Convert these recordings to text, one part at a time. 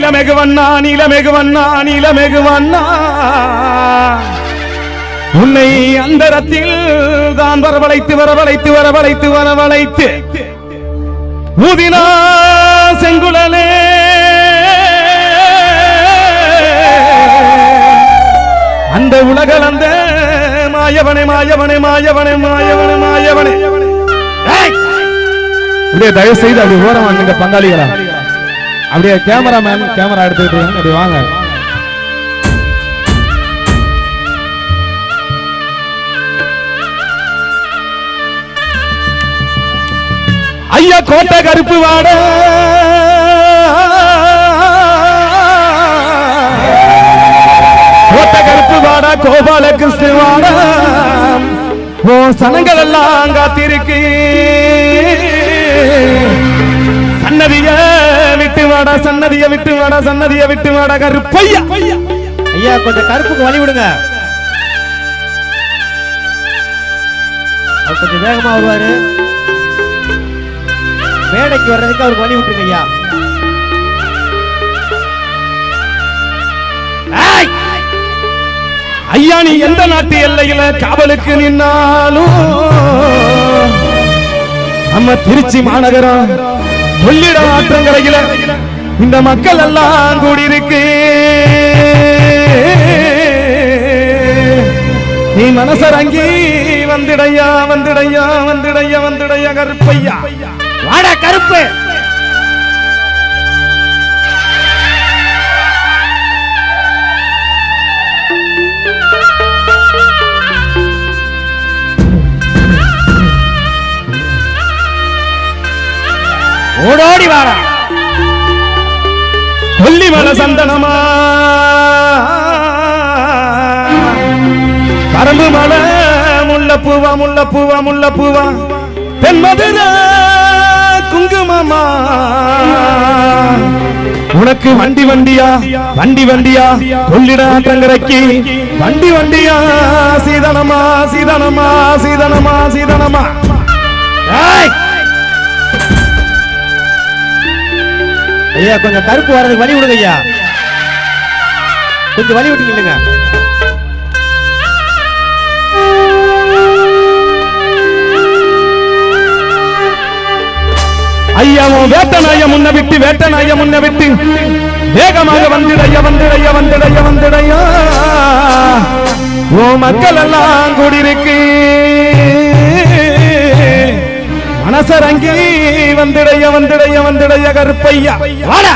நீலமெகுவண்ணா நீலமெகுவண்ணா நீலமெகுவண்ணா உன்னை அந்தரத்தில் தான் வரவழைத்து வரவழைத்து வரவழைத்து வரவழைத்து ஊதினா செங்குழலே அந்த உலகளந்த மாயவனே மாயவனே மாயவனே மாயவனே மாயவனே. அப்படியே தயவு செய்து அப்படி ஓரமா நீங்க பங்காளிகளா அப்படியே கேமராமேன் கேமரா எடுத்துக்கிட்டு அப்படி வாங்க. ஐயா கோட்டை கருப்பு வாட கோட்டை கருப்பு வாடா கோபால கிருஷ்ண வாடா ஓ சனங்கள் எல்லாம் காத்திருக்கு சன்னதிய விட்டு வாடா சன்னதிய விட்டு வாடா சன்னதிய விட்டு வாடா கருப்பையா. ஐயா கொஞ்சம் கருப்புக்கு வழி விடுங்க, அவர் கொஞ்சம் வேகமா வருவாரு. மேடைக்கு வர்றதுக்கு அவருக்கு வழி விட்டுருங்க ஐயா. ஐயா நீ எந்த நாட்டு எல்லையில காவலுக்கு நின்னாலும் நம்ம திருச்சி மாநகரம் கொள்ளிட ஆற்றங்கரையில இந்த மக்கள் எல்லாம் கூடியிருக்கு. நீ மனசரங்கி வந்துடையா வந்துடையா வந்துடையா வந்துடையா கருப்பையா வாடா கருப்பு. ஓடோடி வாடா கொல்லிமலை சந்தனமா கரும்பு மலை முல்லப்பூவா முல்லப்பூவா முல்லப்பூவா தென்மதுர குங்குமமா உனக்கு வண்டி வண்டியா வண்டி வண்டியா கொள்ளிட ஆற்றங்கரைக்கு வண்டி வண்டியா சீதனமா சீதனமா சீதனமா சீதனமா. ஐயா கொஞ்சம் கருப்பு வர்றதுக்கு வழி விடுங்க ஐயா, கொஞ்சம் வழி விட்டு நில்லுங்க. ஐயாவும் வேட்டநாய முன்ன விட்டு வேட்டநாய முன்ன விட்டு வேகமாக வந்துடைய வந்துடைய வந்துடைய வந்துடைய ஓ மக்கள் எல்லாம் கூடியிருக்கு மனசரங்கி வந்துடைய வந்துடைய வந்துடைய கருப்பையா வாடா.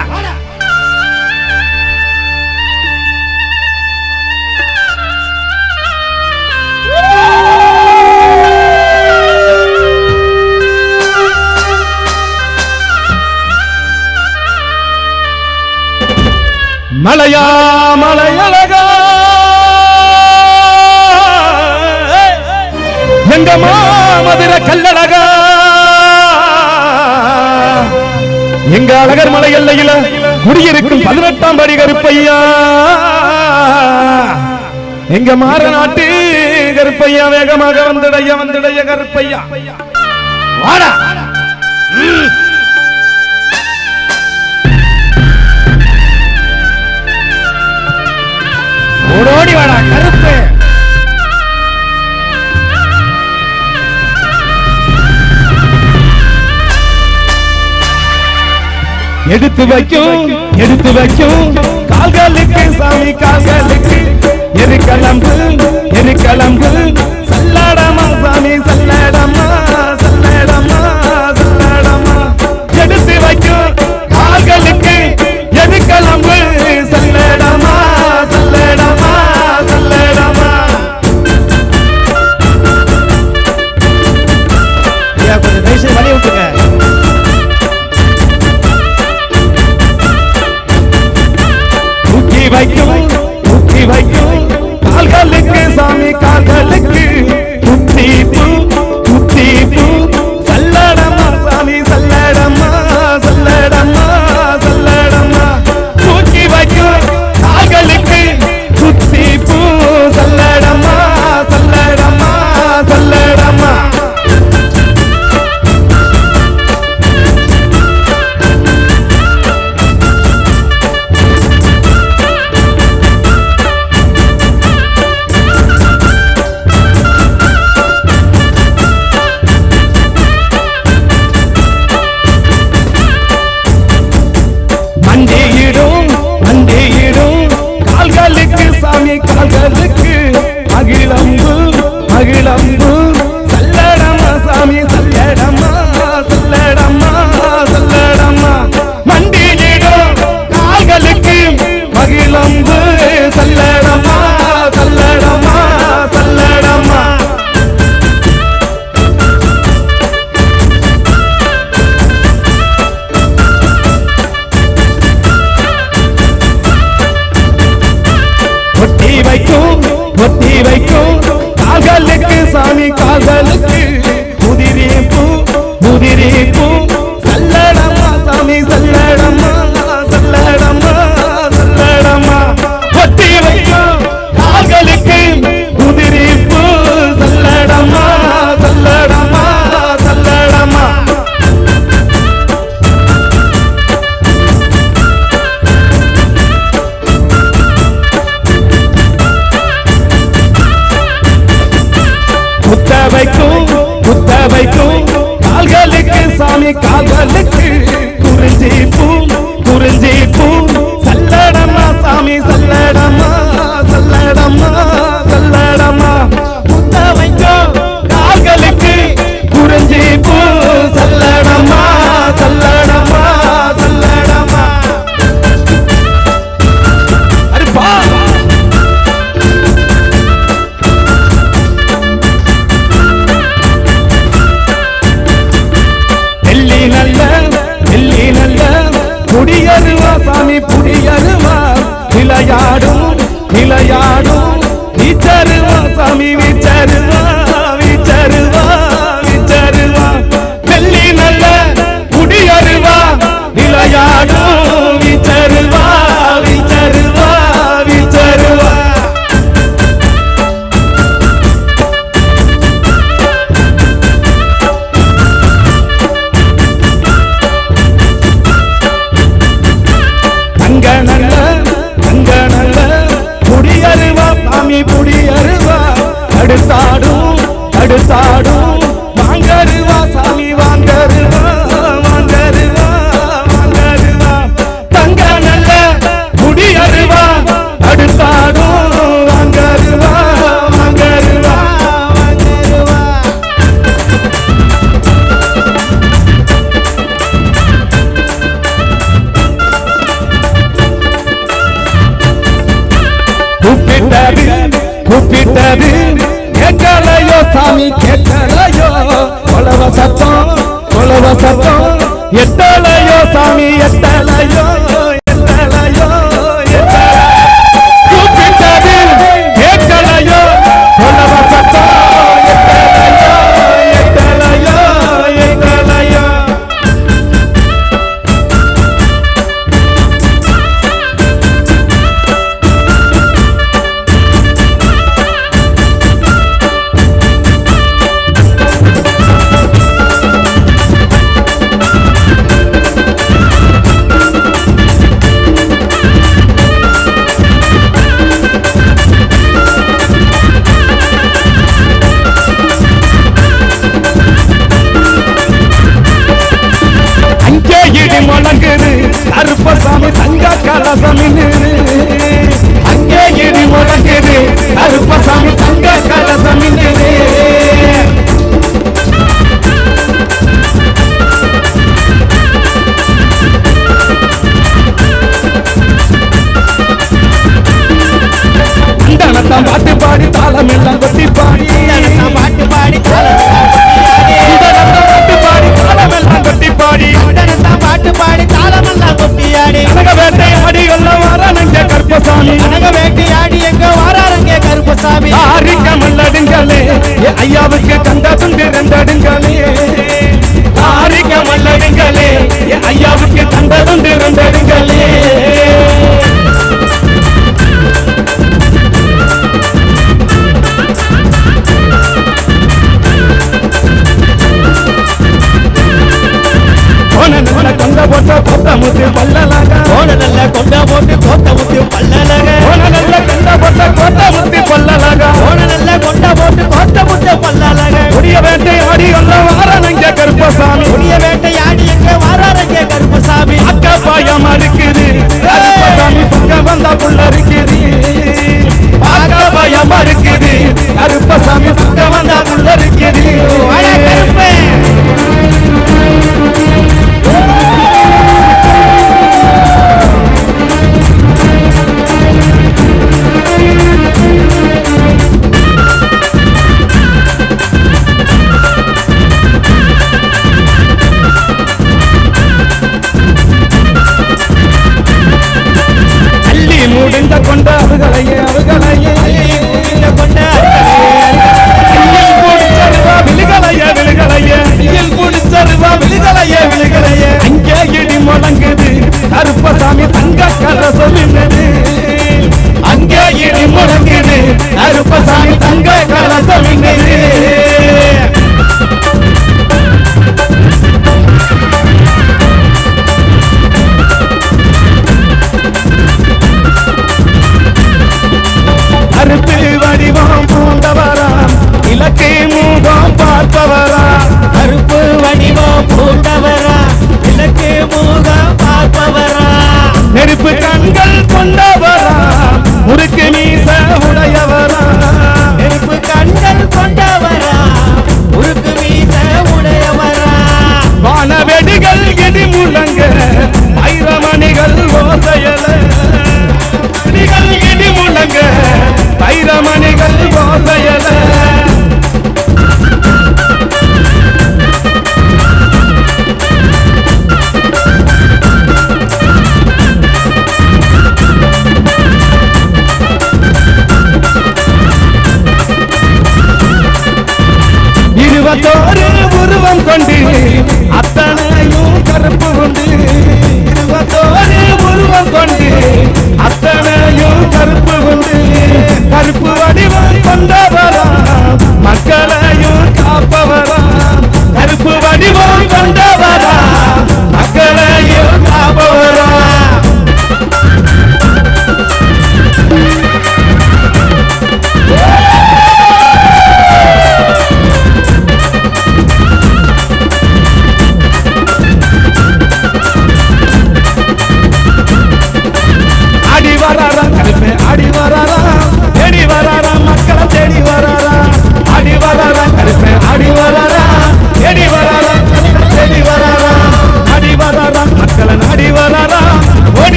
மலையா மலையழகா எங்க மாமதுர கல்லழகா எங்க அழகர் மலை எல்லையில குடியிருக்கும் 18ஆம் படி கருப்பையா எங்க மாற நாட்டு கருப்பையா வேகமாக வந்துடைய வந்துடைய கருப்பையா வாடா. ஓடோடி வாடா கருப்பு. எடுத்து வைக்கும் கால்களுக்கு சாமி கால்களுக்கு எரிக்கலம்பு எரிக்கலம்பு சல்லடமா சாமி சல்லடமா சல்லடமா சல்லடமா எடுத்து வைக்கும் கால்களுக்கு எரிக்கலம்பு சல்லடமா சல்லடமா சல்லடமா. ஐயா கொஞ்சம் தயவுசெய்து வழி விட்டுங்க. ஊக்கி வைக்கும் கால்களுக்கு சாமி கால்களுக்கு குத்தி பூ சல்லடமா சாமி சல்லடமா சல்லடமா சல்லடமா ஊக்கி வைக்கும் கால்களுக்கு குத்தி பூ சல்லடமா சல்லடமா சல்லடமா. ஒத்தி வைக்கும் கால்களுக்கு சாமி கால்களுக்கு முதிரி பூ சல்லடம்மா சாமி சல்லடம்மா சல்லடம்மா சல்லடம்மா ஒத்தி வைக்கும் கால்களுக்கு முதிரி பூ சல்லடம்மா சல்லடம்மா சல்லடம்மா குத்த வைக்கும் கால்களுக்கு சாமி கால்களுக்கு குறிஞ்சி பூ சல்லடம்மா சாமி சல்லடம்மா சல்லடம்மா சல்லடம்மா குத்த வைக்கும் கால்களுக்கு குறிஞ்சி பூ சல்லடம்மா சல்லடம்மா சல்லடம்மா அருப்பா புடியருவா சாமி புடியருவா விளையாடும் வீச்சருவா சாமி வீச்சருவா வெள்ளி நல்ல புடியருவா விளையாடும் வீச்சருவா புடியருவா அடுத்தாடும் வாங்கருவா சாமி வாங்கருவா தங்க நல்ல புடியருவா அடுத்தாடும் வாங்கருவா கூப்பிட்டது கேட்கலையோ சாமி கேட்கலையோ கொலவ சத்தம் எட்டலையோ சாமி எட்டலையோ கூப்பிட்டது கேட்கலையோ கொலவ சத்தம் எட்டலையோ முழங்குது கருப்பசாமி சங்க கலசமின்னு அங்கே இடி முழங்குது கருப்பசாமி சங்க கலசமின்னு அண்டனத்தான் பாட்டு பாடி தாளம் எல்லாம் கொட்டி பாடி பாட்டு பாடி பாட்டு பாடி தாளமெல்லாம் கொட்டியாடி அனக வேட்டையாடி எல்லாம் வாரானங்க கருப்பசாமி அனக வேட்டையாடி எங்க வாரானங்க கருப்பசாமி ஆரிக்க மல்லடுங்களே ஐயாவுக்கு கண்ட துண்டு ரெண்டடுங்களே ஆரிக்க மல்லடுங்களே ஐயாவுக்கு கண்ட துண்டு ரெண்டடுங்களே கொண்ட போட்ட கொத்த முத்து பல்லலக நல்ல கொண்ட போட்டு கொத்த முத்து பல்லலக நல்ல கொண்ட போட்ட கொத்த முத்து பல்லலக நல்ல கொண்ட போட்டு கொத்த முத்து பல்லலக புடிய வேட்டையாடி எல்லாம் வாரானங்க கருப்பசாமி புடிய வேட்டையாடி எங்க வாரானங்க கருப்பசாமி அக்கா பாயமா இருக்குது கருப்பசாமி பங்க வந்தா புள்ள இருக்குது அக்கா பாயமா இருக்குது கருப்பசாமி பங்க வந்தா புள்ள இருக்குது கருப்பே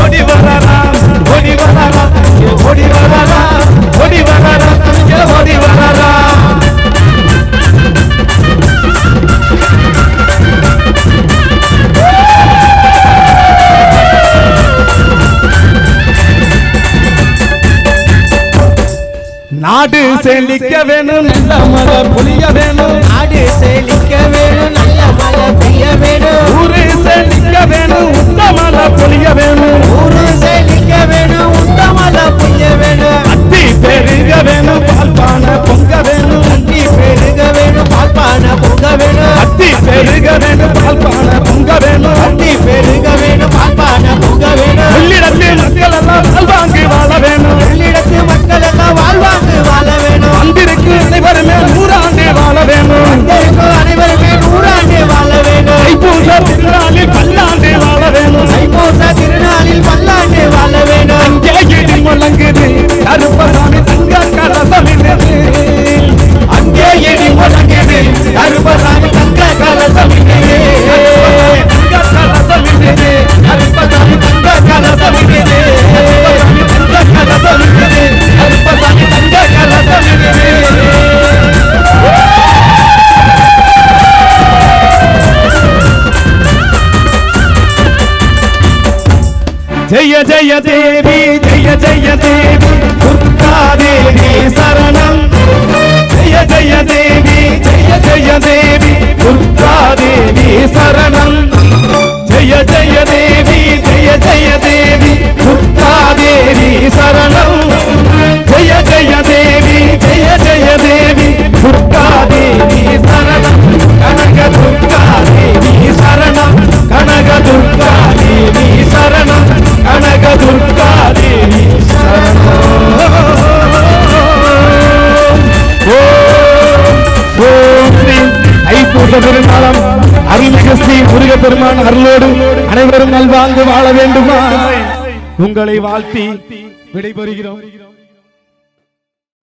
ஓடி வராராம் ஓடி வராராம் ஓடி வராராம் ஓடி வராராம் ஓடி வராராம் நாடு செழிக்க வேணும் நல்ல மழை பொழிய வேணும் நாடு செழிக்க வேணும் நல்ல மழை பெய்ய வேணும் ஊரு செழிக்க வேணும் உத்தமலை பொழிய வேணும் ஊரு செழிக்க வேணும் உத்தமலை பொய்ய வேணும் அத்தி பெருக வேணும் பால்பான பொங்க வேணும் அத்தி பெருக வேணும் பால்பான பொங்க வேணும் அத்தி பெருக வேணும் பால்பான பொங்க வேணும் அத்தி பெருக வேணும் பால்பான பொங்க வேணும் உள்ளிடத்தில் மக்கள் எல்லாம் வாழ்வாங்கி வாழ வேணும் உள்ளிடத்து மக்கள் எல்லாம் வாழ்வாங்கு வாழ வேணும் வந்திருக்கு அனைவருமே 100 ஆண்டு வாழ வேணும் வந்திருக்கு அனைவருமே 100 ஆண்டு வாழ வேணும் தைப்பூச திருநாளில் பல்லாண்டு வாழ வேணும் தைப்பூச திருநாளில் பல்லாண்டு வாழ வேணும் அங்கே இடி முழங்குது கருப்பசாமி தங்க கலசமிடுது அங்கே இடி முழங்குது கருப்பசாமி தங்க கலசமிடுது தங்க கலசமிடுது கருப்பசாமி தங்க கலசமிடுது தங்க கலசமிடுது கருப்பசாமி தங்க கலசமிடுது ஜெய ஜெய தேவி ஜெய ஜெய தேவி துர்கா தேவி சரணம் ஜெய ஜெய தேவி ஜெய ஜெய தேவி துர்கா தேவி சரணம் ஜெய ஜெய தேவி ஜெய ஜெய தேவி துர்கா தேவி சரணம் ஜெய ஜெய தேவி ஜெய ஜெய தேவி துர்கா தேவி சரணம் கனக துர்கா தேவி சரணம் கனக துர்கா தேவி சரணம் கனக துர்கா தேவி சரணம் ஓம் ஸ்ரீ தைப்பூச பெருநாளம் அருள்மிகு ஸ்ரீ முருகப்பெருமான் அருளோடு அனைவரும் நல்வாழ்ந்து வாழ வேண்டுமா உங்களை வாழ்த்தி விடைபெறுகிறோம்.